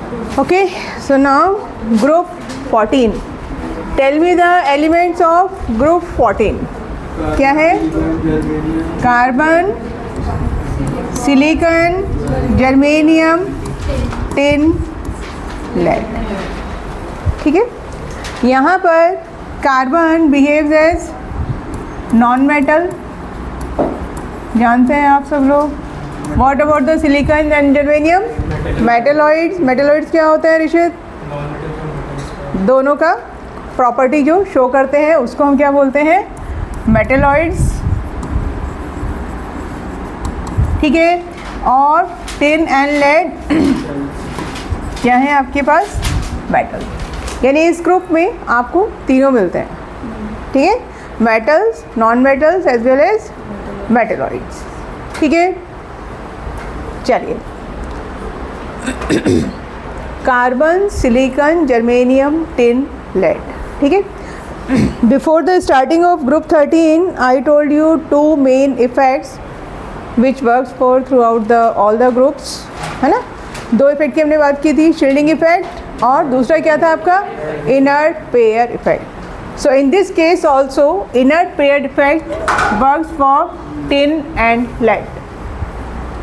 Okay, so now group 14. Tell me the elements of group 14. क्या है? Carbon, silicon, germanium, tin, lead. ठीक है. यहाँ पर carbon behaves as non metal, जानते हैं आप सब लोग. What about the silicon and germanium? Metalloids. Metalloids क्या होते हैं ऋषित? दोनों का प्रॉपर्टी जो शो करते हैं उसको हम क्या बोलते हैं? मेटलॉइड्स. ठीक है. और टिन एंड लेड क्या है आपके पास? मेटल. यानी इस ग्रुप में आपको तीनों मिलते हैं. ठीक है. Metals, non metals as well as metalloids. ठीक है. चलिए, carbon, silicon, germanium, tin, lead. ठीक है. Before the starting of group 13 I told you two main effects which works for throughout the all the groups, है ना. दो effect की हमने बात की थी, शील्डिंग इफेक्ट और दूसरा क्या था आपका? Inert pair effect. So in this case also inert pair effect works for tin and lead.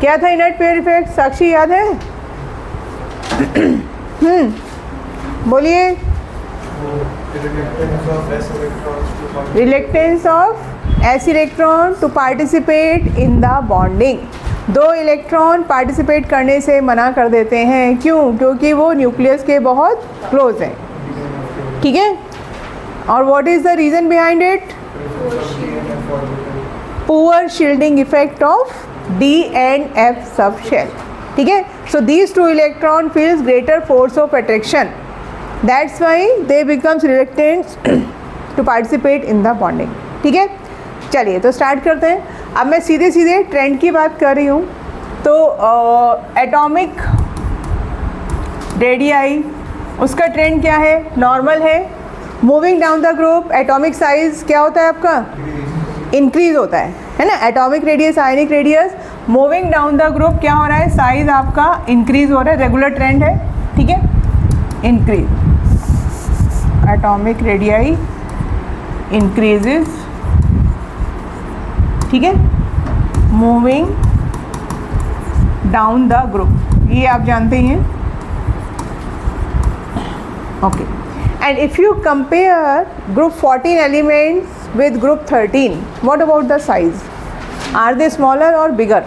क्या था इनर्ट पेयर इफेक्ट? साक्षी याद है? बोलिए. Reluctance of s electron to participate in the bonding. दो इलेक्ट्रॉन पार्टिसिपेट करने से मना कर देते हैं. क्यों? क्योंकि वो न्यूक्लियस के बहुत क्लोज हैं. ठीक है. और what is the reason behind it? Poor shielding effect of D and F subshell. ठीक है. So these two electron feels greater force of attraction. That's why they becomes reluctant to participate in the bonding. ठीक है. चलिए तो start करते हैं. अब मैं सीधे सीधे ट्रेंड की बात कर रही हूँ. तो एटॉमिक रेडियाई उसका ट्रेंड क्या है? नॉर्मल है. Moving down the group atomic size क्या होता है आपका? इंक्रीज होता है ना. Atomic radius, ionic radius, moving down the group क्या हो रहा है? साइज आपका इंक्रीज हो रहा है. रेगुलर ट्रेंड है. ठीक है. Increase, atomic radii increases. ठीक है. मूविंग डाउन द ग्रुप, ये आप जानते ही हैं. Okay. And if you compare group 14 elements with group 13, what about the size? Are they smaller or bigger?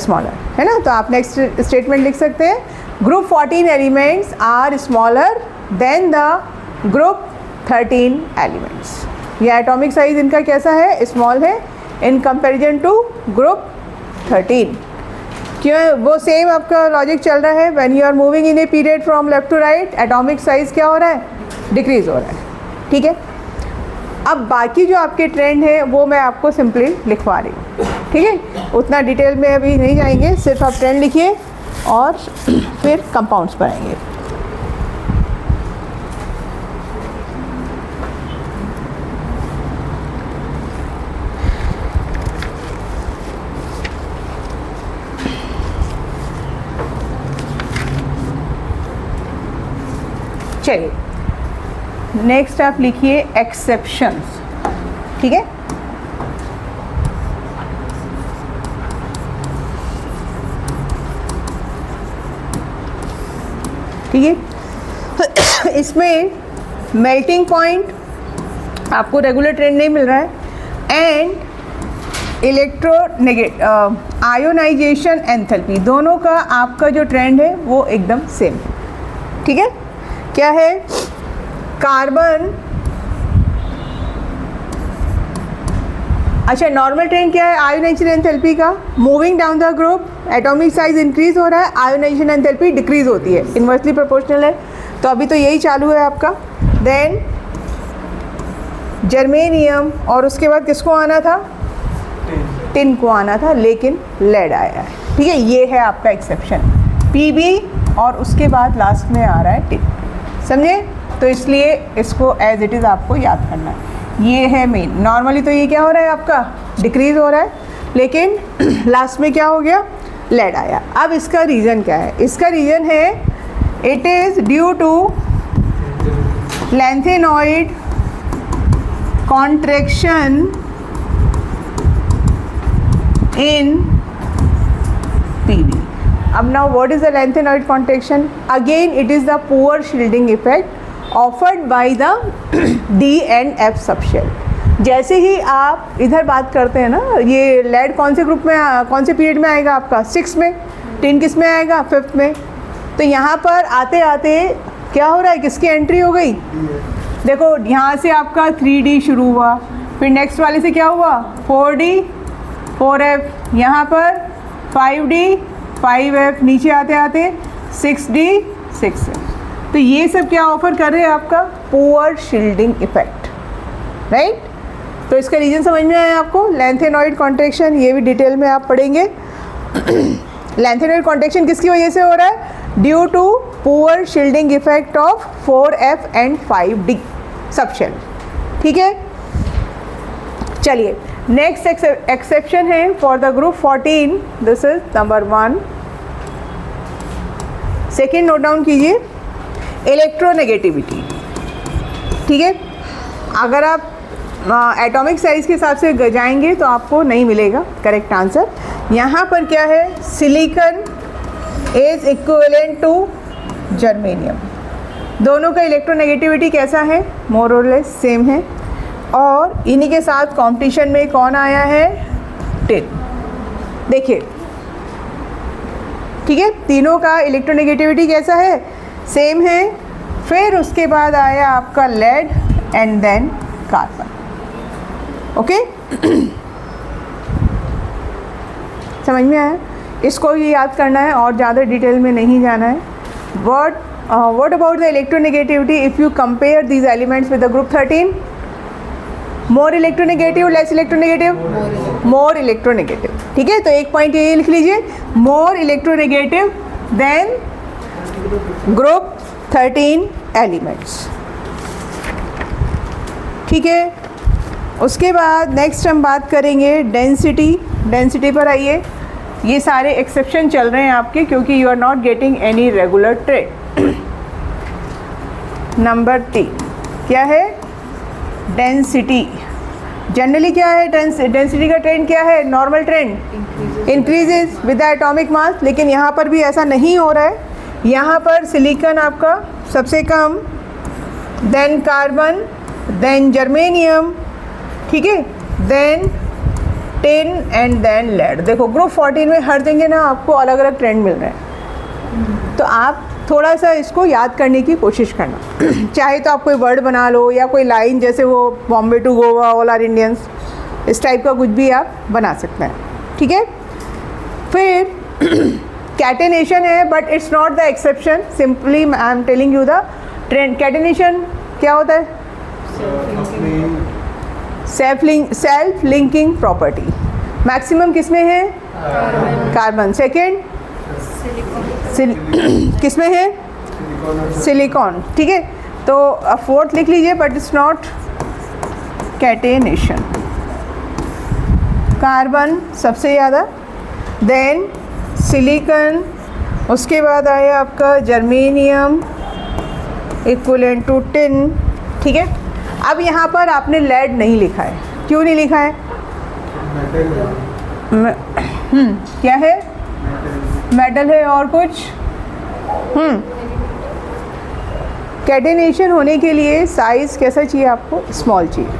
Smaller, है ना. तो आप नेक्स्ट स्टेटमेंट लिख सकते हैं, group 14 elements are smaller than the group 13 elements. ये एटॉमिक साइज इनका कैसा है? स्मॉल है इन कंपेरिजन टू ग्रुप 13. क्यों? वो सेम आपका लॉजिक चल रहा है. When you are moving in a period from left to right, atomic size क्या हो रहा है? डिक्रीज हो रहा है. ठीक है. अब बाकी जो आपके ट्रेंड है वो मैं आपको सिंपली लिखवा रही हूँ. ठीक है. उतना डिटेल में अभी नहीं जाएंगे, सिर्फ आप ट्रेंड लिखिए और फिर कंपाउंड्स पर आएंगे. चलिए, नेक्स्ट आप लिखिए एक्सेप्शंस. ठीक है. ठीक है. इसमें मेल्टिंग पॉइंट आपको रेगुलर ट्रेंड नहीं मिल रहा है. एंड इलेक्ट्रोनेगेट आयोनाइजेशन एंथैल्पी, दोनों का आपका जो ट्रेंड है वो एकदम सेम. ठीक है. क्या है? कार्बन, अच्छा नॉर्मल ट्रेंड क्या है? आयोनाइजेशन एंथैल्पी का. Moving down the group atomic size increase हो रहा है, आयोनाइजेशन एंथैल्पी डिक्रीज होती है. इन्वर्सली प्रोपोर्शनल है. तो अभी तो यही चालू है आपका. देन जर्मेनियम और उसके बाद किसको आना था? टिन को आना था, लेकिन लेड आया है. ठीक है. ये है आपका एक्सेप्शन. पीबी और उसके बाद लास्ट में आ रहा है टिन. समझे? तो इसलिए इसको एज इट इज़ आपको याद करना है. ये है मेन. नॉर्मली तो ये क्या हो रहा है आपका? डिक्रीज हो रहा है. लेकिन लास्ट में क्या हो गया? लेड आया। अब इसका रीज़न क्या है? इसका रीज़न है it is due to lanthanoid contraction in PV. अब now what is the lanthanide contraction? Again it is the poor shielding effect offered by the D and F subshell. जैसे ही आप इधर बात करते हैं ना, ये लेड कौन से ग्रुप में, कौन से पीरियड में आएगा आपका? 6 में। टिन किस में आएगा? 5th में। तो यहाँ पर आते आते क्या हो रहा है, किसकी एंट्री हो गई? देखो यहाँ से आपका 3D शुरू हुआ, फिर नेक्स्ट वाले से क्या हुआ? 4D 4F, यहाँ पर 5D 5F, नीचे आते आते 6D 6F। तो ये सब क्या ऑफर कर रहे हैं? आपका पुअर शील्डिंग इफेक्ट, राइट? तो इसका रीज़न समझ में आया आपको? लैंथेनॉइड कॉन्ट्रैक्शन, ये भी डिटेल में आप पढ़ेंगे। लैंथेनॉइड कॉन्ट्रैक्शन किसकी वजह से हो रहा है? Due to poor shielding effect of 4F and 5D subshell. ठीक है, चलिए नेक्स्ट एक्सेप्शन है for the group 14, this is number 1। Second note down कीजिए, इलेक्ट्रोनेगेटिविटी। ठीक है, अगर आप एटॉमिक साइज के हिसाब से जाएंगे तो आपको नहीं मिलेगा करेक्ट आंसर। यहाँ पर क्या है? Silicon is equivalent to germanium. दोनों का इलेक्ट्रोनेगेटिविटी कैसा है? मोर और लेस सेम है। और इन्हीं के साथ कंपटीशन में कौन आया है? टिन। देखिए, ठीक है, तीनों का इलेक्ट्रोनेगेटिविटी कैसा है? सेम है। फिर उसके बाद आया आपका lead and then carbon. Okay, समझ में आया? इसको ये याद करना है और ज़्यादा डिटेल में नहीं जाना है। What about the electronegativity if you compare these elements with the group 13? More electronegative, less electronegative? More electronegative. ठीक है, तो एक पॉइंट ये लिख लीजिए, more electronegative than group 13 elements. ठीक है, उसके बाद नेक्स्ट हम बात करेंगे डेंसिटी। डेंसिटी पर आइए। ये सारे एक्सेप्शन चल रहे हैं आपके क्योंकि you are not getting any regular trend. Number 3 क्या है? डेंसिटी। जनरली क्या है डेंसिटी का ट्रेंड? क्या है normal trend? Increases with the atomic mass. लेकिन यहाँ पर भी ऐसा नहीं हो रहा है। यहाँ पर सिलिकॉन आपका सबसे कम, देन कार्बन, देन जर्मेनियम, ठीक है, then tin and then lead. देखो ग्रुप 14 में हर जगह ना आपको अलग अलग ट्रेंड मिल रहे हैं, तो आप थोड़ा सा इसको याद करने की कोशिश करना। चाहे तो आप कोई वर्ड बना लो या कोई लाइन, जैसे वो Bombay to Goa all are Indians, इस टाइप का कुछ भी आप बना सकते हैं। ठीक है, फिर कैटेनेशन है but it's not the exception, simply I am telling you the trend. Catenation क्या होता है? Self linking property. मैक्सिमम किस में है? कार्बन। सेकेंड किस में है? सिलिकॉन। ठीक है, तो फोर्थ लिख लीजिए but it's not catenation. Carbon सबसे ज़्यादा, देन सिलिकॉन, उसके बाद आया आपका जर्मेनियम इक्विवेलेंट टू टिन। ठीक है, अब यहाँ पर आपने लेड नहीं लिखा है। क्यों नहीं लिखा है? क्या है? मेटल है और कुछ? कैटेनेशन होने के लिए साइज कैसा चाहिए आपको? स्मॉल चाहिए।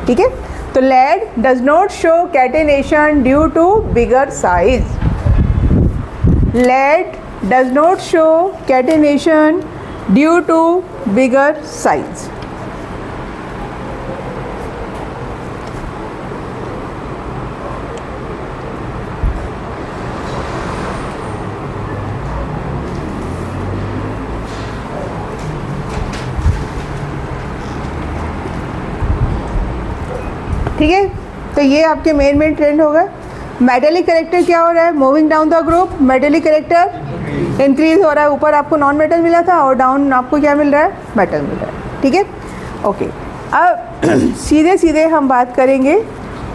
ठीक है, तो lead does not show catenation due to bigger size. Lead does not show catenation due to bigger size. ठीक है, तो ये आपके मेन ट्रेंड होगा। मेटेलिक करेक्टर क्या हो रहा है? Moving down the group metallic character increase हो रहा है। ऊपर आपको नॉन मेटल मिला था और डाउन आपको क्या मिल रहा है? मेटल मिल रहा है। ठीक है, ओके। अब सीधे सीधे हम बात करेंगे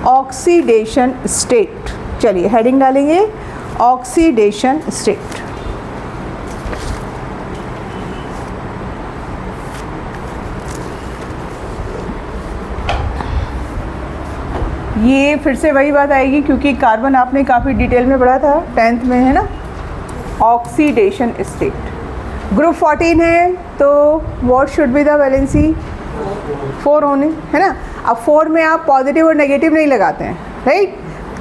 ऑक्सीडेशन स्टेट। चलिए हेडिंग डालेंगे, ऑक्सीडेशन स्टेट। ये फिर से वही बात आएगी क्योंकि कार्बन आपने काफ़ी डिटेल में पढ़ा था 10th में, है ना, ऑक्सीडेशन स्टेट। ग्रुप 14 है तो what should be the valency 4 होने, है ना। अब 4 में आप पॉजिटिव और नेगेटिव नहीं लगाते हैं, राइट।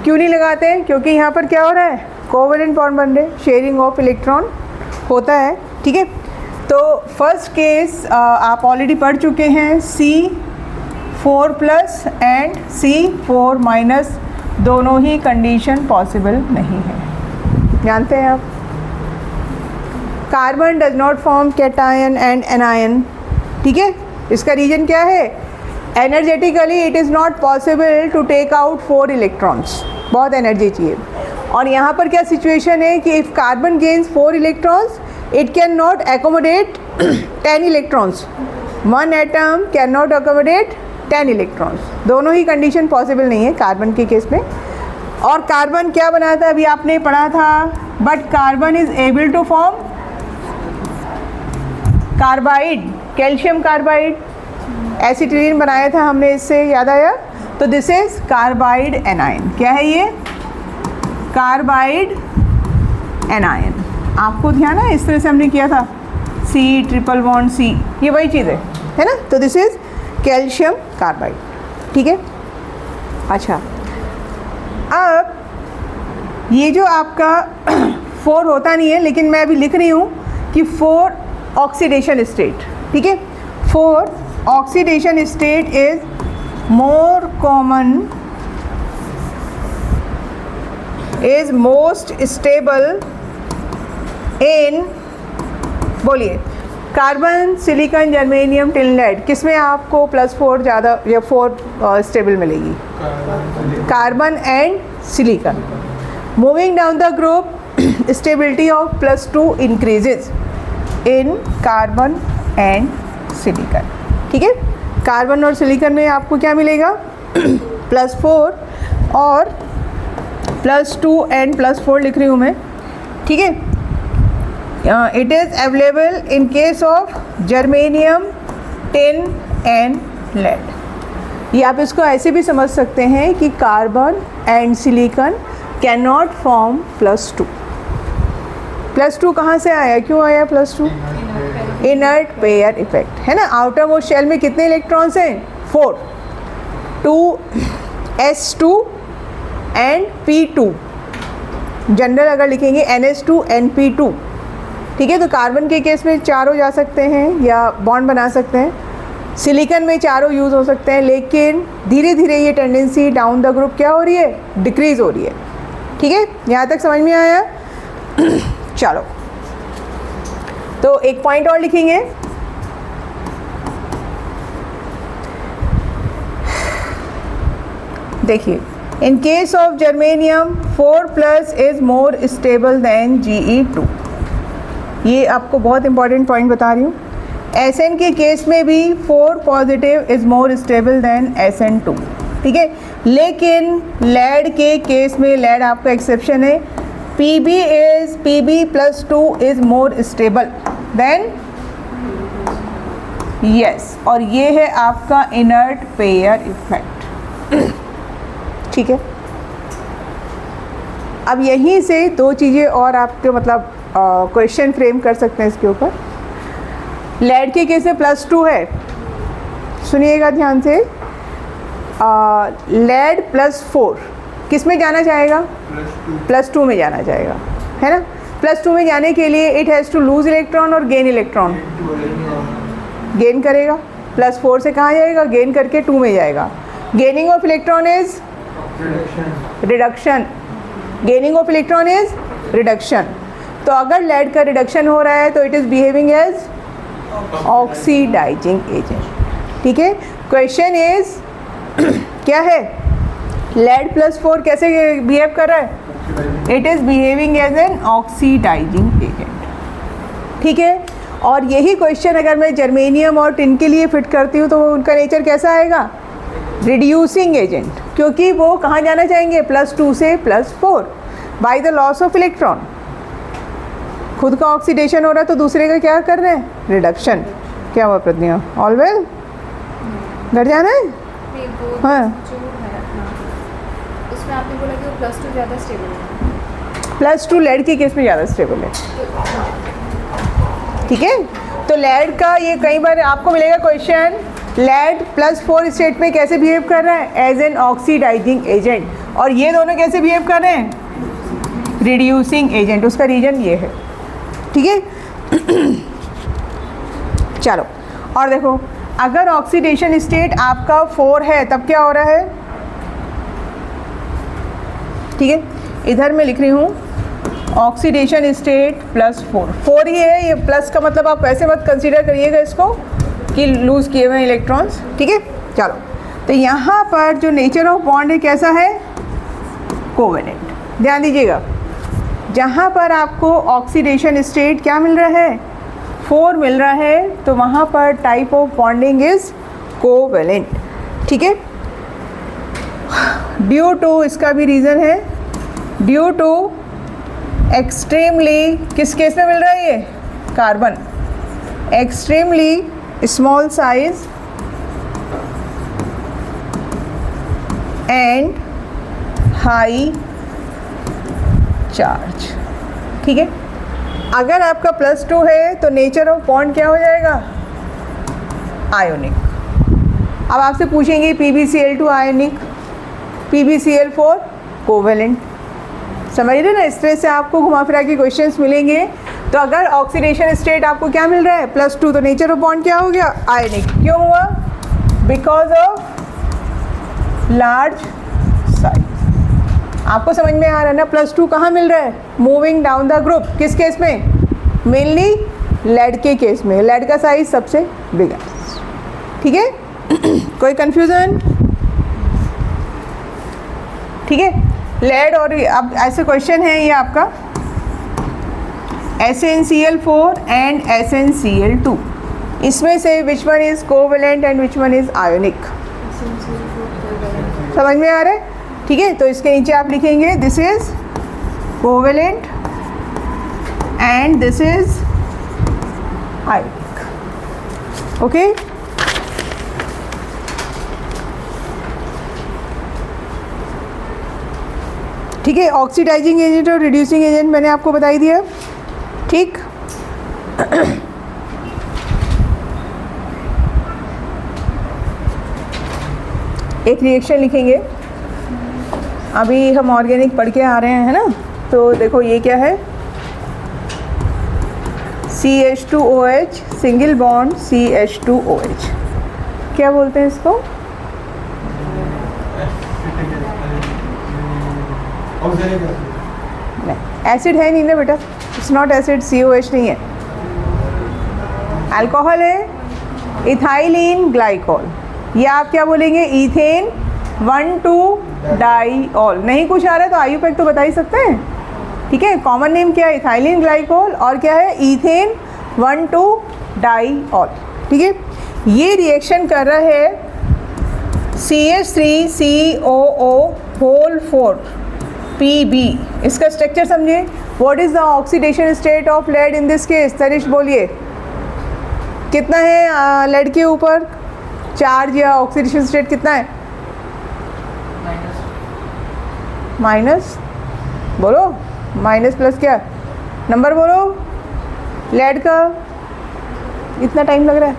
क्यों नहीं लगाते हैं? क्योंकि यहाँ पर क्या हो रहा है, कोवेलेंट बॉन्ड बन रहे, शेयरिंग ऑफ इलेक्ट्रॉन होता है, ठीक है। तो फर्स्ट केस आप ऑलरेडी पढ़ चुके हैं, C4 plus and C4 minus दोनों ही कंडीशन पॉसिबल नहीं है, जानते हैं आप। Carbon does not form cation and anion, ठीक है। इसका रीजन क्या है, energetically it is not possible to take out 4 electrons, बहुत एनर्जी चाहिए। और यहाँ पर क्या सिचुएशन है कि if carbon gains 4 electrons it can not accommodate 10 electrons, 1 atom can not accommodate 10 electrons, दोनों ही कंडीशन पॉसिबल नहीं है कार्बन के केस में। और कार्बन क्या बनाता है, अभी आपने पढ़ा था, but carbon is able to form carbide, calcium carbide, acetylene बनाया था हमने, इससे याद आया। तो दिस इज कार्बाइड एनायन। क्या है ये, कार्बाइड एनायन। आपको ध्यान है, इस तरह से हमने किया था, C ट्रिपल बॉन्ड C, ये वही चीज़ है ना। तो दिस इज कैल्शियम कार्बाइड, ठीक है। अच्छा, अब ये जो आपका 4 होता नहीं है, लेकिन मैं अभी लिख रही हूँ कि 4 ऑक्सीडेशन स्टेट, ठीक है। 4 oxidation state is more common, is most stable in, बोलिए, carbon, silicon, germanium, tin, lead, किस में आपको +4 ज़्यादा या 4 स्टेबल मिलेगी, carbon and silicon. Moving down the group stability of +2 increases in carbon and silicon, ठीक है। कार्बन और सिलिकॉन में आपको क्या मिलेगा, +4 और +2 एंड +4 लिख रही हूँ मैं, ठीक है। It is available in case of germanium, tin and lead. ये आप इसको ऐसे भी समझ सकते हैं कि carbon and silicon can not form +2। +2 कहाँ से आया, क्यों आया +2, इनर्ट पेयर इफेक्ट, है ना। आउटर मोस्ट शेल में कितने इलेक्ट्रॉन्स हैं, 4, 2s2 एंड p2, जनरल अगर लिखेंगे NH2 NP2, ठीक है। तो कार्बन के केस में 4 जा सकते हैं या बॉन्ड बना सकते हैं, सिलिकॉन में 4 यूज़ हो सकते हैं, लेकिन धीरे धीरे ये टेंडेंसी डाउन द ग्रुप क्या हो रही है, डिक्रीज़ हो रही है, ठीक है। यहाँ तक समझ में आया। चलो, तो एक पॉइंट और लिखेंगे, देखिए, इन case of germanium 4+ is more stable then Ge2, ये आपको बहुत इंपॉर्टेंट पॉइंट बता रही हूँ। Sn के केस में भी 4 positive is more stable then Sn2, ठीक है। लेकिन लेड के केस में, लेड आपका एक्सेप्शन है, Pb+2 is more stable then, yes, और ये है आपका इनर्ट पेयर इफेक्ट, ठीक है। अब यहीं से 2 चीज़ें और आपके मतलब क्वेश्चन फ्रेम कर सकते हैं इसके ऊपर। लेड के केस में +2 है, सुनिएगा ध्यान से, लेड +4 किस में जाना चाहेगा, +2 में जाना चाहेगा, है ना। +2 में जाने के लिए it has to lose electron और गेन इलेक्ट्रॉन, गेन करेगा, +4 से कहाँ जाएगा, गेन करके 2 में जाएगा। Gaining of electron is reduction, gaining of electron is reduction. तो अगर लेड का रिडक्शन हो रहा है तो it is behaving as oxidizing agent, ठीक है। क्वेश्चन इज क्या है, लेड +4 कैसे बिहेव कर रहा है, it is behaving as an oxidizing agent, ठीक है। और यही क्वेश्चन अगर मैं जर्मेनियम और टिन के लिए फिट करती हूँ तो उनका नेचर कैसा आएगा, रिड्यूसिंग एजेंट, क्योंकि वो कहाँ जाना चाहेंगे, +2 से +4। By the loss of electron. खुद का ऑक्सीडेशन हो रहा है तो दूसरे का क्या कर रहे हैं, रिडक्शन। क्या हुआ प्रतिज्ञा, ऑल वेल? घर जाना है? हाँ, जो है अपना, उसमें आपने बोला कि वो +2 ज़्यादा स्टेबल है। +2 लेड के केस में ज़्यादा स्टेबल है। ठीक है, तो लेड का ये कई बार आपको मिलेगा क्वेश्चन, लेड +4 स्टेट में कैसे बिहेव कर रहा है, एज एन ऑक्सीडाइजिंग एजेंट, और ये दोनों कैसे बिहेव कर रहे हैं, रिड्यूसिंग एजेंट। उसका रीजन ये है। ठीक है चलो, और देखो अगर ऑक्सीडेशन स्टेट आपका 4 है तब क्या हो रहा है, ठीक है, इधर मैं लिख रही हूँ ऑक्सीडेशन स्टेट +4, 4 ही है, ये प्लस का मतलब आप वैसे मत कंसीडर करिएगा इसको कि लूज़ किए हुए इलेक्ट्रॉन्स। ठीक है, चलो, तो यहाँ पर जो नेचर ऑफ बॉन्ड है कैसा है, कोवेलेंट। ध्यान दीजिएगा, जहाँ पर आपको ऑक्सीडेशन स्टेट क्या मिल रहा है, 4 मिल रहा है, तो वहाँ पर type of bonding is covalent. ठीक है, ड्यू टू, इसका भी रीज़न है, ड्यू टू एक्सट्रीमली, किस केस में मिल रहा है ये, carbon, extremely small size and high charge. ठीक है, अगर आपका +2 है तो नेचर ऑफ बॉन्ड क्या हो जाएगा, आयोनिक। अब आपसे पूछेंगे PbCl2 आयोनिक, PbCl4 कोवेलेंट। समझ रहे ना, इस तरह से आपको घुमा फिरा के क्वेश्चंस मिलेंगे। तो अगर ऑक्सीडेशन स्टेट आपको क्या मिल रहा है, +2, तो नेचर ऑफ बॉन्ड क्या हो गया, आयोनिक। क्यों हुआ, बिकॉज ऑफ लार्ज साइज। आपको समझ में आ रहा है ना, +2 कहाँ मिल रहा है, मूविंग डाउन द ग्रुप, किस केस में, मेनली लेड के केस में, लेड का साइज सबसे बिग। ठीक है कोई कंफ्यूजन? ठीक है, लेड, और अब ऐसे क्वेश्चन है ये आपका SnCl4 एंड SnCl2, इसमें से which one is covalent and which one is ionic. समझ में आ रहा है? ठीक है, तो इसके नीचे आप लिखेंगे this is covalent and this is ionic. Okay, ठीक है, ऑक्सीडाइजिंग एजेंट और रिड्यूसिंग एजेंट मैंने आपको बताई दिया। ठीक एक रिएक्शन लिखेंगे, अभी हम ऑर्गेनिक पढ़ के आ रहे हैं, है ना, तो देखो ये क्या है, CH2OH सिंगल बॉन्ड CH2OH, क्या बोलते हैं इसको, एसिड है नहीं ना बेटा, इट्स नॉट एसिड, COH नहीं है, अल्कोहल है, इथाइलिन ग्लाइकोल, या आप क्या बोलेंगे, इथेन 1,2-डाइऑल। नहीं कुछ आ रहा है तो IUPAC तो बता ही सकते हैं। ठीक है, कॉमन नेम क्या है, इथाइलिन ग्लाइकोल, और क्या है, इथेन 1,2-डाइऑल। ठीक है, ये रिएक्शन कर रहा है CH3COO4 Pb। इसका स्ट्रक्चर समझिए, what is the oxidation state of lead in this case, Tanish बोलिए, कितना है लेड के ऊपर चार्ज, या ऑक्सीडेशन स्टेट कितना है, माइनस, बोलो, माइनस प्लस क्या, नंबर बोलो, लेड का इतना टाइम लग रहा है,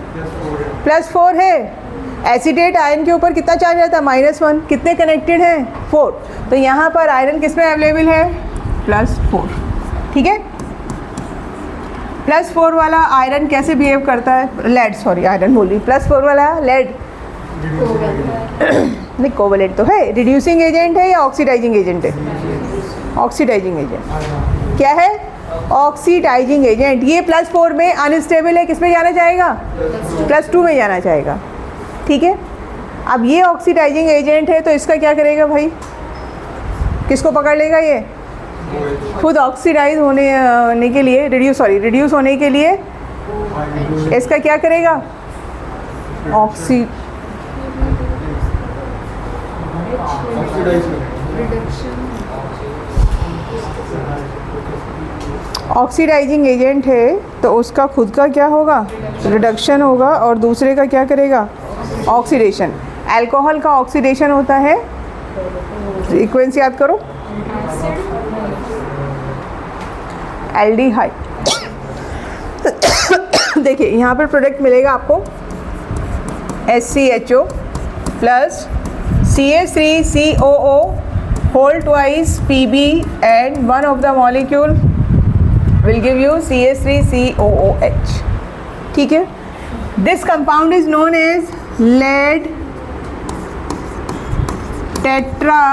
+4 है। एसिडेट आयरन के ऊपर कितना चार्ज रहता है, -1, कितने कनेक्टेड हैं, 4, तो यहाँ पर आयरन किस में अवेलेबल है, +4। ठीक है, +4 वाला आयरन कैसे बिहेव करता है, लेड, सॉरी आयरन बोल रही, +4 वाला लेड नहीं, कोवेलेंट तो है, रिड्यूसिंग एजेंट है या ऑक्सीडाइजिंग एजेंट है, ऑक्सीडाइजिंग एजेंट। क्या है, ऑक्सीडाइजिंग एजेंट। ये +4 में अनस्टेबल है, किस में जाना चाहेगा, +2 में जाना चाहेगा। ठीक है, अब ये ऑक्सीडाइजिंग एजेंट है तो इसका क्या करेगा भाई, किसको पकड़ लेगा, ये खुद ऑक्सीडाइज होने के लिए, रिड्यूस होने के लिए इसका क्या करेगा, ऑक्सीडाइजिंग एजेंट है तो उसका खुद का क्या होगा, रिडक्शन होगा, और दूसरे का क्या करेगा, ऑक्सीडेशन। अल्कोहल का ऑक्सीडेशन होता है, सीक्वेंस याद करो, एल्डिहाइड। देखिए यहाँ पर प्रोडक्ट मिलेगा आपको SCHO plus CH3COO whole twice Pb and one of the molecule will give you CH3COOH. ठीक है, this compound is known as lead tetra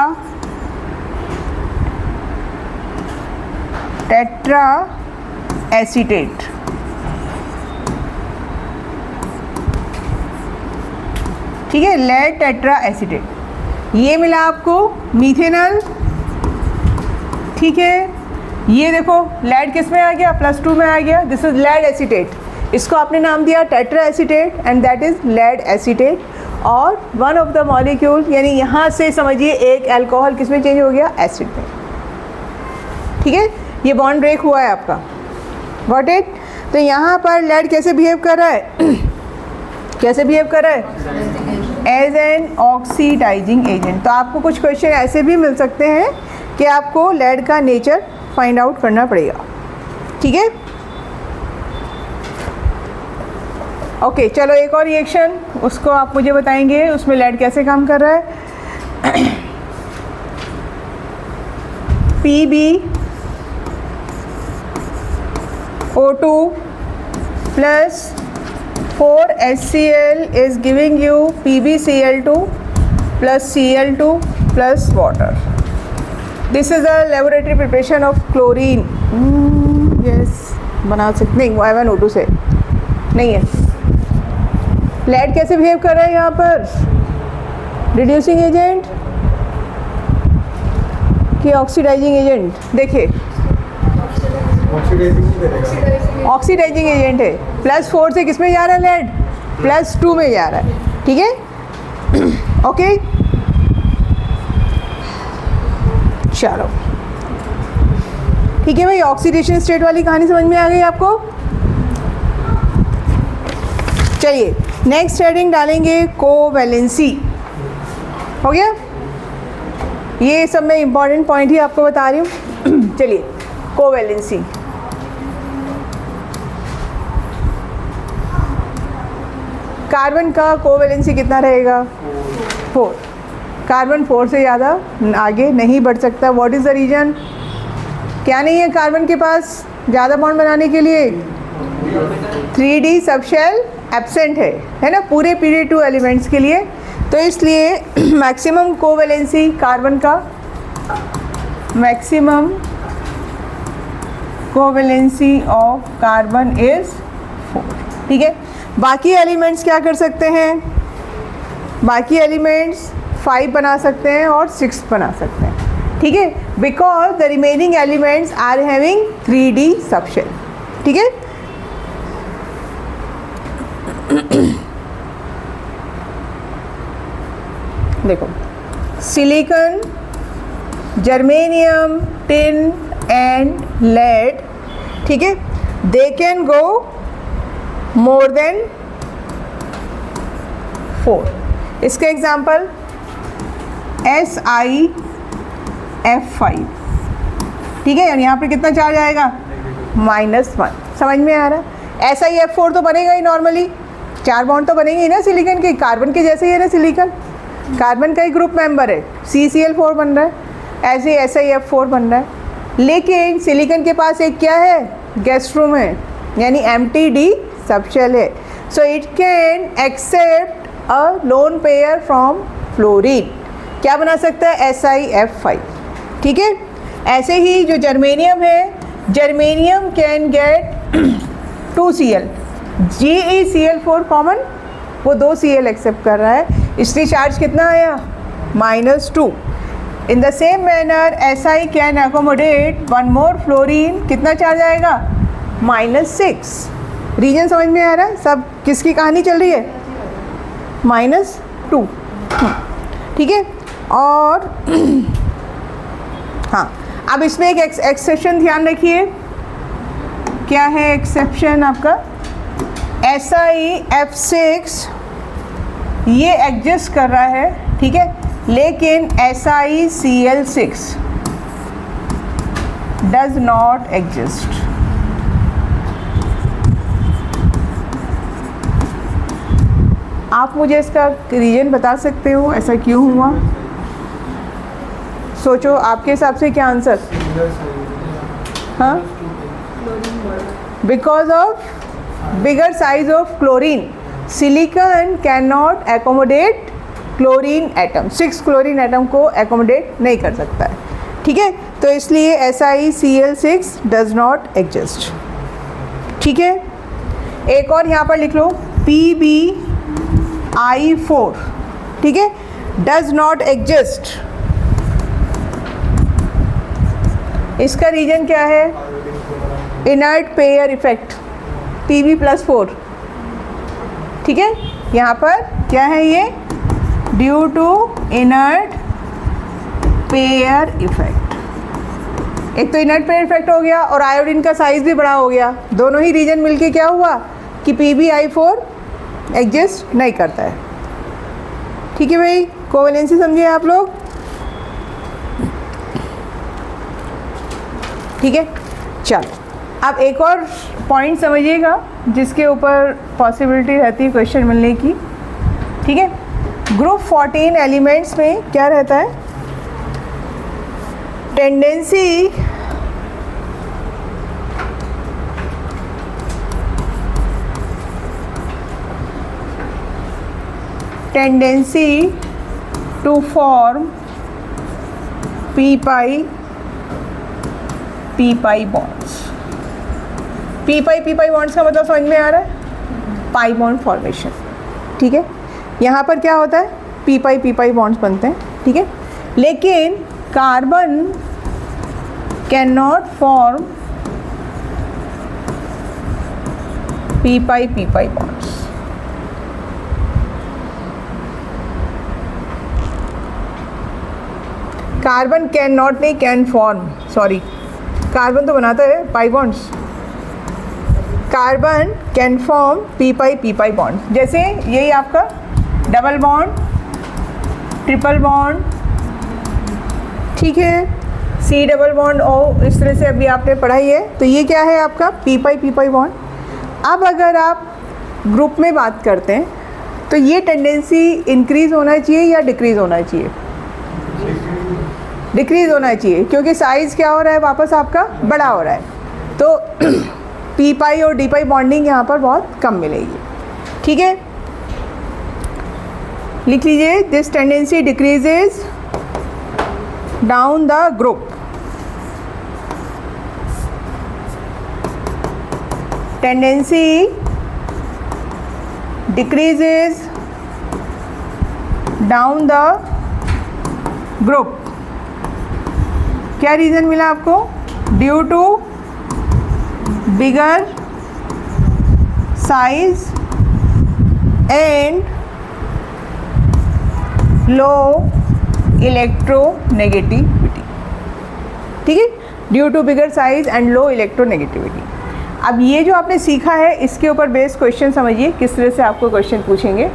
acetate। ठीक है, लेड टेट्रा एसीटेट। ये मिला आपको मीथेनॉल। ठीक है, ये देखो लेड किस में आ गया, +2 में आ गया, दिस इज लेड एसीटेट। इसको आपने नाम दिया tetra acetate and that is lead acetate. और वन ऑफ द मॉलिक्यूल, यानी यहाँ से समझिए एक अल्कोहल किस में चेंज हो गया, एसिड में। ठीक है, ये बॉन्ड ब्रेक हुआ है आपका, गॉट इट। तो यहाँ पर लेड कैसे बिहेव कर रहा है कैसे बिहेव कर रहा है, एज एन ऑक्सीडाइजिंग एजेंट। तो आपको कुछ क्वेश्चन ऐसे भी मिल सकते हैं कि आपको लेड का नेचर फाइंड आउट करना पड़ेगा। ठीक है, ओके, चलो एक और रिएक्शन, उसको आप मुझे बताएंगे उसमें लेड कैसे काम कर रहा है। PbO2 plus 4HCl is giving you PbCl2 plus Cl2 plus water. This is a laboratory preparation of chlorine. Yes, बना सकते, नहीं I1O2 से नहीं है। लेड कैसे बिहेव कर रहा है यहाँ पर, रिड्यूसिंग एजेंट कि ऑक्सीडाइजिंग एजेंट, देखिए ऑक्सीडाइजिंग एजेंट है। +4 से किस में जा रहा है, लेड +2 में जा रहा है। ठीक है, ओके, चलो ठीक है भाई, ऑक्सीडेशन स्टेट वाली कहानी समझ में आ गई आपको। चलिए नेक्स्ट हेडिंग डालेंगे कोवैलेंसी। हो गया, ये सब मैं इंपॉर्टेंट पॉइंट ही आपको बता रही हूँ। चलिए कोवैलेंसी, कार्बन का कोवैलेंसी कितना रहेगा, 4। कार्बन 4 से ज़्यादा आगे नहीं बढ़ सकता। व्हाट इज़ द रीज़न, क्या नहीं है कार्बन के पास ज़्यादा बॉन्ड बनाने के लिए, 3D सबशेल एब्सेंट है ना, पूरे पीरियड 2 एलिमेंट्स के लिए। तो इसलिए मैक्सिमम कोवैलेंसी कार्बन का, maximum covalency of carbon is 4। ठीक है, बाकी एलिमेंट्स क्या कर सकते हैं, बाकी एलिमेंट्स 5 बना सकते हैं और 6 बना सकते हैं। ठीक है, because the remaining elements are having 3D subshell. ठीक है, देखो silicon, germanium, tin and lead, ठीक है, they can go more than 4। इसके एग्जाम्पल SiF5। ठीक है, यानी यहाँ पर कितना चार्ज आएगा, -1। समझ में आ रहा है, SiF4 तो बनेगा ही नॉर्मली, 4 बॉन्ड तो बनेंगे ही ना सिलिकॉन के, कार्बन के जैसे ही है ना, सिलिकॉन कार्बन का ही ग्रुप मेंबर है, CCl4 बन रहा है, ऐसे SiF4 बन रहा है। लेकिन सिलिकॉन के पास एक क्या है, गैस्ट्रोम है, यानी एम्प्टी सबशेल है। So it can accept a lone pair from fluorine, क्या बना सकता है, SiF5। ठीक है, ऐसे ही जो जर्मेनियम है, germanium can get 2Cl, GeCl4 common, वो 2Cl एक्सेप्ट कर रहा है, इसलिए चार्ज कितना आया, -2। In the same manner Si can accommodate 1 more fluorine, कितना चार्ज आएगा, -6। रीजन समझ में आ रहा है, सब किसकी कहानी चल रही है, -2। ठीक है, और हाँ, अब इसमें एक एक्सेप्शन ध्यान रखिए, क्या है एक्सेप्शन आपका? SiF6 ये एग्जिस्ट कर रहा है, ठीक है, लेकिन SiCl6 डज नॉट एग्जिस्ट। आप मुझे इसका रीजन बता सकते हो, ऐसा क्यों हुआ? सोचो आपके हिसाब से क्या आंसर? हाँ, because of bigger size of chlorine. Silicon can not accommodate chlorine atom, 6 chlorine atom को एकोमोडेट नहीं कर सकता है, ठीक है, तो इसलिए SiCl6 डज नॉट एग्जिस्ट, ठीक है। एक और यहाँ पर लिख लो PbI4, ठीक है, डज नॉट एग्जिस्ट। इसका रीजन क्या है? इनर्ट पेयर इफेक्ट, Pb+4, ठीक है, यहाँ पर क्या है ये? Due to inert pair effect. एक तो इनर्ट पेयर इफेक्ट हो गया और आयोडीन का साइज भी बड़ा हो गया, दोनों ही रीजन मिलके क्या हुआ कि PbI4 एग्जिस्ट नहीं करता है, ठीक है भाई। कोवेलेंसी समझिए आप लोग, ठीक है। चलो अब एक और पॉइंट समझिएगा जिसके ऊपर पॉसिबिलिटी रहती है क्वेश्चन मिलने की, ठीक है। ग्रुप 14 एलिमेंट्स में क्या रहता है? Tendency to form p-pi bonds. p-pi bonds का मतलब समझ में आ रहा है? पाई बॉन्ड फॉर्मेशन, ठीक है। यहाँ पर क्या होता है? p-pi बॉन्ड्स बनते हैं, ठीक है, लेकिन carbon can not form p-pi bonds. Carbon can not नहीं, कैन फॉर्म, सॉरी, कार्बन तो बनाता है pi bonds. Carbon can form p-pi bond, जैसे यही आपका डबल बॉन्ड, ट्रिपल बॉन्ड, ठीक है, C डबल बॉन्ड O, इस तरह से अभी आपने पढ़ाई है, तो ये क्या है आपका p-pi बॉन्ड। अब अगर आप ग्रुप में बात करते हैं तो ये टेंडेंसी इंक्रीज होना चाहिए या डिक्रीज होना चाहिए? डिक्रीज होना चाहिए, क्योंकि साइज़ क्या हो रहा है वापस आपका बड़ा हो रहा है, तो p-pi और d-pi बॉन्डिंग यहाँ पर बहुत कम मिलेगी, ठीक है। लिख लीजिए, this tendency decreases down the group. Tendency decreases down the group. क्या रीज़न मिला आपको? Due to bigger size and low electronegativity, ठीक है, due to bigger size and low electronegativity. अब ये जो आपने सीखा है इसके ऊपर बेस्ड क्वेश्चन समझिए किस तरह से आपको क्वेश्चन पूछेंगे।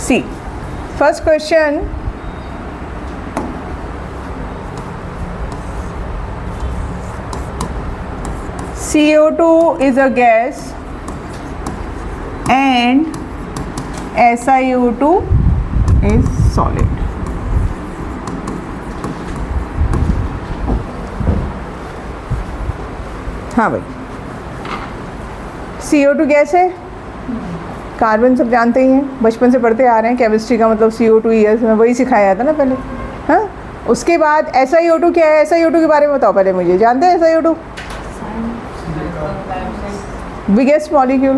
See first question, CO2 is a gas and SiO2 is solid. हाँ भाई, CO2 गैस है, कार्बन सब जानते ही हैं, बचपन से पढ़ते आ रहे हैं, केमिस्ट्री का मतलब CO2 ही है, इसमें वही सिखाया था ना पहले, हाँ। उसके बाद SiO2 क्या है? SiO2 के बारे में बताओ पहले मुझे, जानते हैं SiO2? Biggest molecule,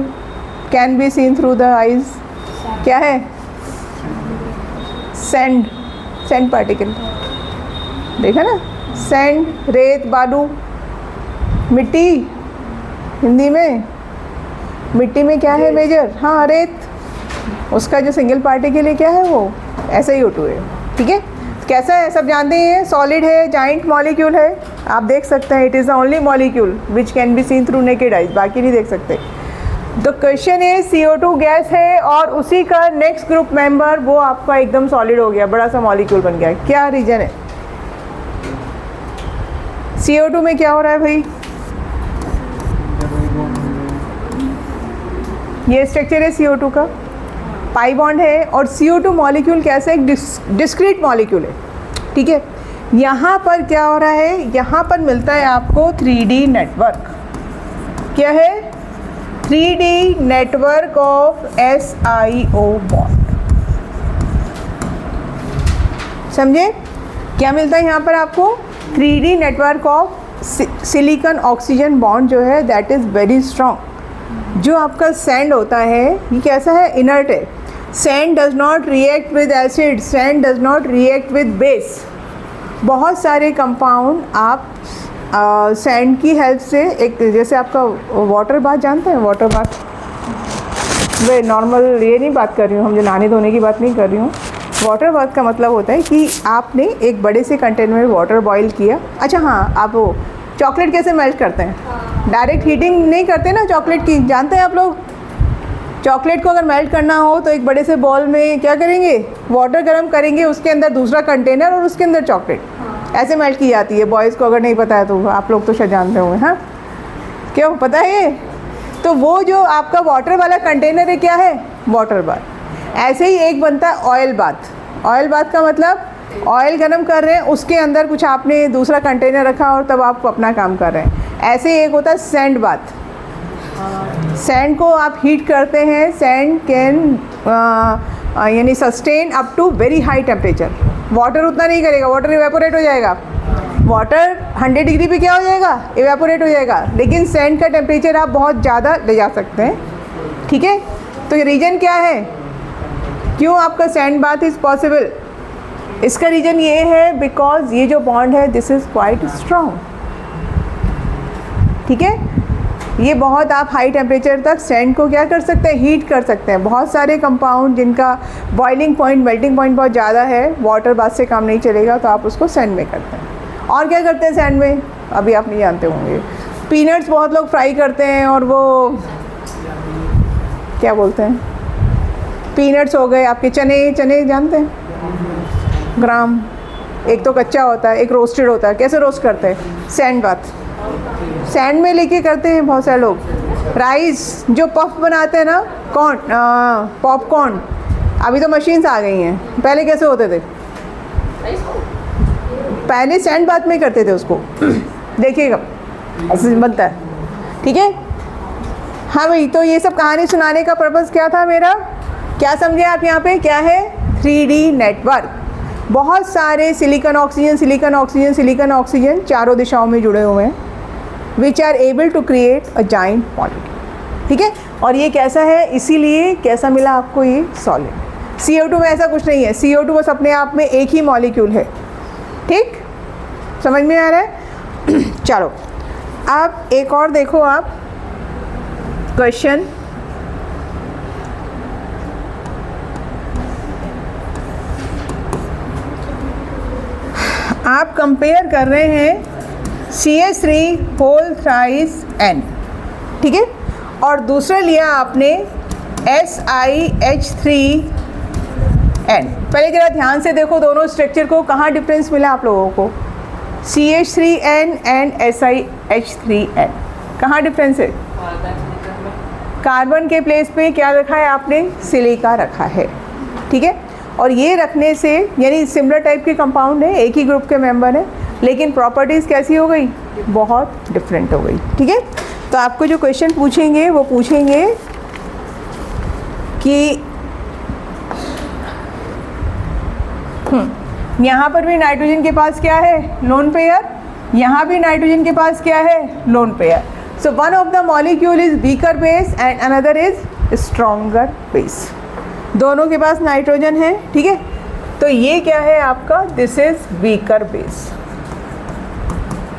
can be seen through the eyes, क्या है? सैंड पार्टिकल, देखा ना, सैंड, रेत, बालू, मिट्टी, हिंदी में मिट्टी में क्या है मेजर? हाँ, रेत, उसका जो सिंगल पार्टिकल है क्या है वो? SiO2 है, ठीक है। कैसा है सब जानते हैं, सॉलिड है, जाइंट मॉलिक्यूल है, आप देख सकते हैं, it is the only molecule which can be seen through naked eyes, बाकी नहीं देख सकते। तो क्वेश्चन है CO2 गैस है और उसी का नेक्स्ट ग्रुप मेंबर वो आपका एकदम सॉलिड हो गया, बड़ा सा मॉलिक्यूल बन गया, क्या रीजन है? CO2 में क्या हो रहा है भाई? ये स्ट्रक्चर है CO2 का, पाई बॉन्ड है और CO2 मॉलिक्यूल कैसे एक डिस्क्रीट मॉलिक्यूल है, ठीक है। यहाँ पर क्या हो रहा है, यहाँ पर मिलता है आपको 3D नेटवर्क। क्या है? 3D network of SiO bond. समझे? क्या मिलता है यहाँ पर आपको? 3D network of silicon oxygen bond जो है दैट इज़ वेरी स्ट्रॉन्ग। जो आपका सैंड होता है ये कैसा है? इनर्ट है। Sand does not react with acid, sand does not react with base. बहुत सारे कंपाउंड आप सैंड की हेल्प से, एक जैसे आपका वाटर बाथ जानते हैं, वाटर बाथ, वे नॉर्मल ये नहीं बात कर रही हूँ, हम जो नहाने धोने की बात नहीं कर रही हूँ। वाटर बाथ का मतलब होता है कि आपने एक बड़े से कंटेनर में वाटर बॉईल किया। अच्छा हाँ, आप वो चॉकलेट कैसे मेल्ट करते हैं? डायरेक्ट हीटिंग नहीं करते ना चॉकलेट की, जानते हैं आप लोग? चॉकलेट को अगर मेल्ट करना हो तो एक बड़े से बॉल में क्या करेंगे? वाटर गर्म करेंगे, उसके अंदर दूसरा कंटेनर और उसके अंदर चॉकलेट, ऐसे मेल्ट की जाती है। बॉयज़ को अगर नहीं पता है तो आप लोग तो शायद जानते होंगे। हाँ, क्यों पता है ये? तो वो जो आपका वाटर वाला कंटेनर है क्या है? Water bath. ऐसे ही एक बनता है ऑयल बाथ। ऑयल बाथ का मतलब ऑयल गर्म कर रहे हैं, उसके अंदर कुछ आपने दूसरा कंटेनर रखा और तब आप अपना काम कर रहे हैं। ऐसे एक होता है सैंड बाथ। सैंड को आप हीट करते हैं, सैंड कैन यानी sustain up to very high temperature. Water उतना नहीं करेगा, वाटर इवेपोरेट हो जाएगा। वाटर 100 डिग्री पे क्या हो जाएगा? इवेपोरेट हो जाएगा। लेकिन सैंड का टेम्परेचर आप बहुत ज़्यादा ले जा सकते हैं, ठीक है। तो ये रीज़न क्या है, क्यों आपका सैंड बाथ इज़ पॉसिबल? इसका रीज़न ये है बिकॉज ये जो बॉन्ड है दिस इज़ क्वाइट स्ट्रॉन्ग, ठीक है। ये बहुत आप हाई टेम्परेचर तक सैंड को क्या कर सकते हैं? हीट कर सकते हैं। बहुत सारे कंपाउंड जिनका बॉइलिंग पॉइंट, मेल्टिंग पॉइंट बहुत ज़्यादा है, वाटर बाथ से काम नहीं चलेगा, तो आप उसको सैंड में करते हैं। और क्या करते हैं सैंड में? अभी आप नहीं जानते होंगे। पीनट्स बहुत लोग फ्राई करते हैं और वो क्या बोलते हैं, पीनट्स हो गए आपके, चने, चने जानते हैं? ग्राम, एक तो कच्चा होता है, एक रोस्टेड होता है। कैसे रोस्ट करते हैं? सैंड बाथ, सैंड में लेके करते हैं बहुत सारे लोग। राइस जो पफ बनाते हैं ना, कॉर्न, पॉपकॉर्न, अभी तो मशीन्स आ गई हैं, पहले कैसे होते थे? पहले सैंड बाथ में करते थे उसको। देखिएगा ऐसे बनता है, ठीक है। हाँ भाई, तो ये सब कहानी सुनाने का पर्पज़ क्या था मेरा? क्या समझे आप यहाँ पे? क्या है? 3D network. बहुत सारे silicon oxygen, silicon oxygen, silicon oxygen चारों दिशाओं में जुड़े हुए हैं, which are able to create a giant molecule, ठीक है। और ये कैसा है, इसीलिए कैसा मिला आपको ये सॉलिड। CO2 में ऐसा कुछ नहीं है। CO2 बस अपने आप में एक ही मॉलिक्यूल है, ठीक, समझ में आ रहा है? चलो अब एक और देखो आप क्वेश्चन। आप कंपेयर कर रहे हैं CH3 होल थ्राइस N, ठीक है, और दूसरा लिया आपने SiH3N। पहले जरा ध्यान से देखो दोनों स्ट्रक्चर को, कहाँ डिफरेंस मिला आप लोगों को? CH3N एंड SiH3N, कहाँ डिफरेंस है? कार्बन के प्लेस पे क्या रखा है आपने? सिलिका रखा है, ठीक है। और ये रखने से यानी सिमिलर टाइप के कंपाउंड है, एक ही ग्रुप के मेंबर है, लेकिन प्रॉपर्टीज़ कैसी हो गई? बहुत डिफरेंट हो गई, ठीक है। तो आपको जो क्वेश्चन पूछेंगे वो पूछेंगे कि यहाँ पर भी नाइट्रोजन के पास क्या है? Lone pair. यहाँ भी नाइट्रोजन के पास क्या है? Lone pair. So one of the molecule is weaker base and another is stronger base. दोनों के पास नाइट्रोजन है, ठीक है। तो ये क्या है आपका? This is weaker base.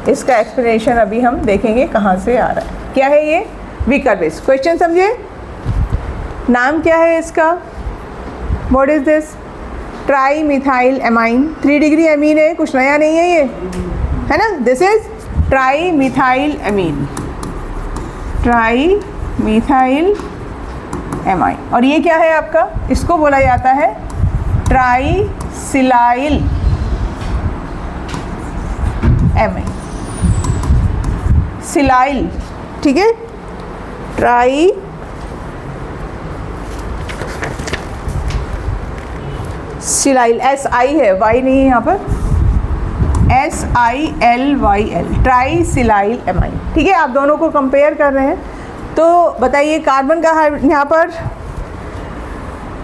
इसका एक्सप्लेनेशन अभी हम देखेंगे कहाँ से आ रहा है। क्या है ये? Weaker base. क्वेश्चन समझे? नाम क्या है इसका? What is this? Tri methyl amine. 3 degree amine है, कुछ नया नहीं है ये, है ना। This is tri methyl amine, tri methyl amine. और ये क्या है आपका, इसको बोला जाता है ट्राई सिलाइल एमाइन, सिलाइल, ठीक है, ट्राई सिलाइल, SI है, Y नहीं है यहाँ पर, SILYL, ट्राई सिलाइल एमाइन, ठीक है। आप दोनों को कंपेयर कर रहे हैं, तो बताइए कार्बन का यहाँ पर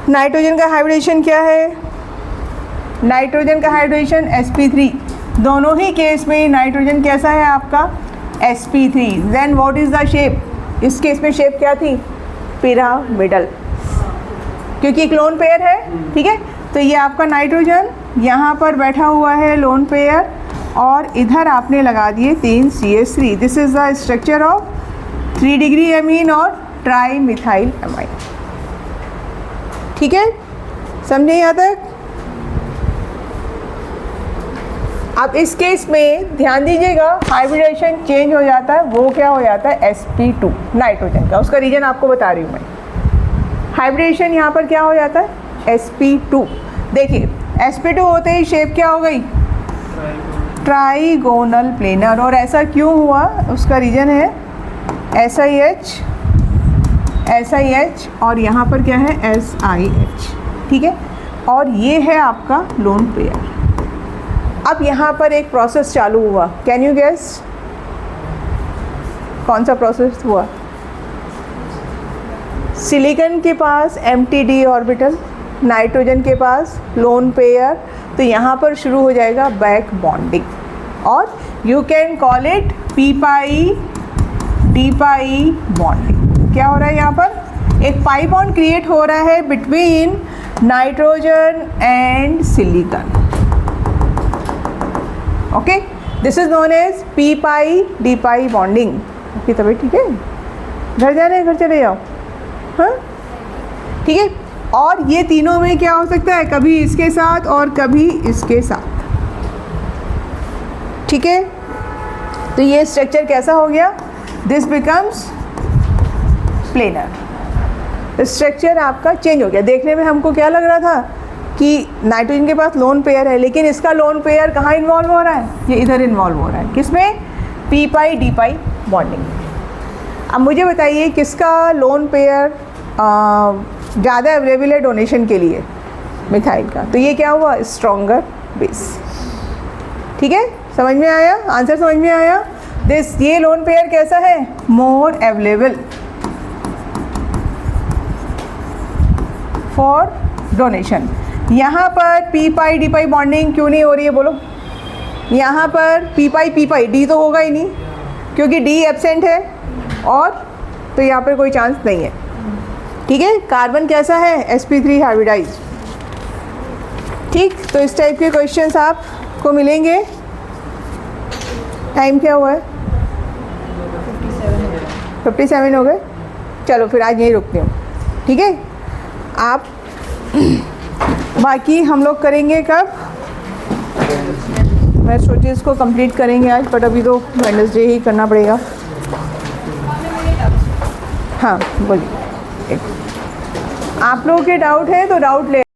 नाइट्रोजन का हाइब्रिडेशन क्या है, नाइट्रोजन का हाइब्रिडेशन sp3, दोनों ही केस में नाइट्रोजन कैसा है आपका sp3। Then what is the shape, इस केस में शेप क्या थी, पिरामिडल, क्योंकि एक लोन पेयर है, ठीक है। तो ये आपका नाइट्रोजन यहाँ पर बैठा हुआ है लोन पेयर, और इधर आपने लगा दिए 3 CH3। This is the structure of 3 degree amine और ट्राई मिथाइल एमाइन, ठीक है, समझे यहाँ तक। अब इस केस में ध्यान दीजिएगा, हाइब्रिडेशन चेंज हो जाता है, वो क्या हो जाता है sp2 नाइट्रोजन का, उसका रीजन आपको बता रही हूँ मैं। हाइब्रिडेशन यहाँ पर क्या हो जाता है sp2, देखिए sp2 होते ही शेप क्या हो गई, ट्राइगोनल प्लेनर। और ऐसा क्यों हुआ, उसका रीजन है SiH, SiH और यहाँ पर क्या है SiH, ठीक है। और ये है आपका लोन पेयर। अब यहाँ पर एक प्रोसेस चालू हुआ, कैन यू गेस कौन सा प्रोसेस हुआ, सिलिकॉन के पास एम्प्टी ऑर्बिटल, नाइट्रोजन के पास लोन पेयर, तो यहाँ पर शुरू हो जाएगा बैक बॉन्डिंग, और you can call it p pi d pi bonding. क्या हो रहा है यहाँ पर, एक पाई बॉन्ड क्रिएट हो रहा है between nitrogen and silicon, okay, this is known as p pi d pi bonding. आपकी तबीयत ठीक है, घर जा रहे हैं, घर चले जाओ, हाँ ठीक है। और ये तीनों में क्या हो सकता है, कभी इसके साथ और कभी इसके साथ, ठीक है। तो ये स्ट्रक्चर कैसा हो गया, दिस बिकम्स प्लेनर, स्ट्रक्चर आपका चेंज हो गया। देखने में हमको क्या लग रहा था कि नाइट्रोजन के पास लोन पेयर है, लेकिन इसका लोन पेयर कहाँ इन्वॉल्व हो रहा है, ये इधर इन्वॉल्व हो रहा है, किसमें, p pi d pi bonding. अब मुझे बताइए किसका लोन पेयर ज़्यादा अवेलेबल है डोनेशन के लिए, मिथाइल का, तो ये क्या हुआ, स्ट्रॉन्गर बेस, ठीक है। समझ में आया, आंसर समझ में आया। दिस, ये लोन पेयर कैसा है, मोर अवेलेबल फॉर डोनेशन। यहाँ पर p pi d pi bonding क्यों नहीं हो रही है बोलो, यहाँ पर p पाई d तो होगा ही नहीं, क्योंकि d एब्सेंट है, और तो यहाँ पर कोई चांस नहीं है, ठीक है। कार्बन कैसा है, sp3 हाइब्रिडाइज, ठीक। तो इस टाइप के क्वेश्चंस आपको मिलेंगे। टाइम क्या हुआ है, 57 हो गए, चलो फिर आज यहीं रुकती हूँ, ठीक है। आप बाकी हम लोग करेंगे कब, मैं सोची इसको कंप्लीट करेंगे आज, बट अभी तो वेडनेसडे ही करना पड़ेगा। हाँ बोलिए, आप लोगों के डाउट है तो डाउट ले